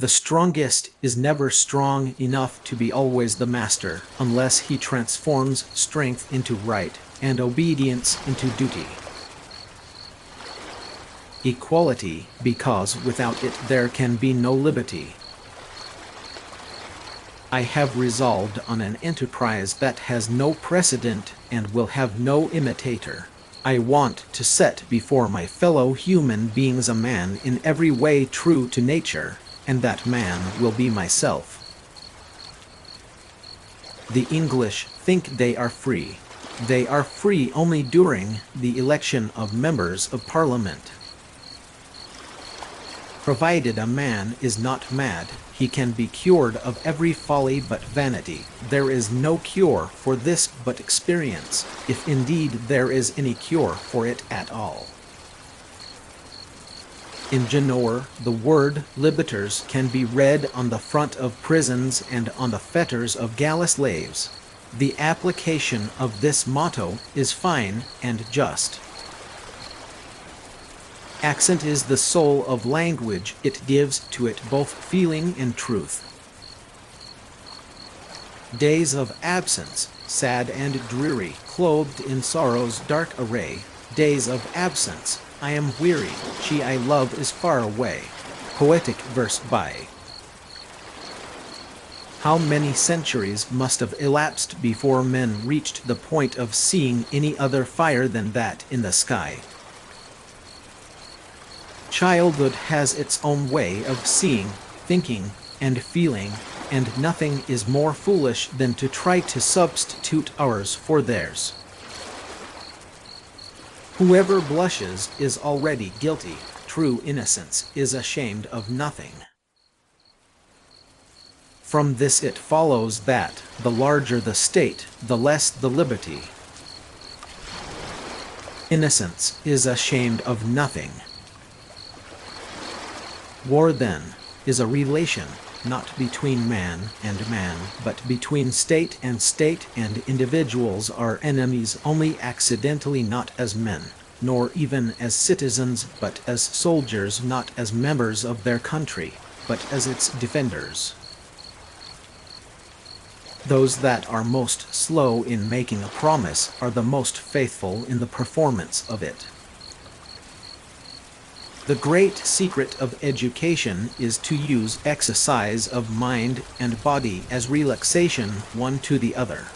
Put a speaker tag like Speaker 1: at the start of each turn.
Speaker 1: The strongest is never strong enough to be always the master, unless he transforms strength into right, and obedience into duty. Equality, because without it there can be no liberty. I have resolved on an enterprise that has no precedent and will have no imitator. I want to set before my fellow human beings a man in every way true to nature, and that man will be myself. The English think they are free. They are free only during the election of members of Parliament. Provided a man is not mad, he can be cured of every folly but vanity. There is no cure for this but experience, if indeed there is any cure for it at all. In Genoa, the word libeters can be read on the front of prisons and on the fetters of galley slaves. The application of this motto is fine and just. Accent is the soul of language. It gives to it both feeling and truth. Days of absence, sad and dreary, clothed in sorrow's dark array. Days of absence, I am weary, she I love is far away. Poetic verse by. How many centuries must have elapsed before men reached the point of seeing any other fire than that in the sky? Childhood has its own way of seeing, thinking, and feeling, and nothing is more foolish than to try to substitute ours for theirs. Whoever blushes is already guilty. True innocence is ashamed of nothing. From this it follows that, the larger the state, the less the liberty. Innocence is ashamed of nothing. War, then, is a relation, not between man and man, but between state, and individuals are enemies only accidentally, not as men, nor even as citizens, but as soldiers, not as members of their country, but as its defenders. Those that are most slow in making a promise are the most faithful in the performance of it. The great secret of education is to use exercise of mind and body as relaxation one to the other.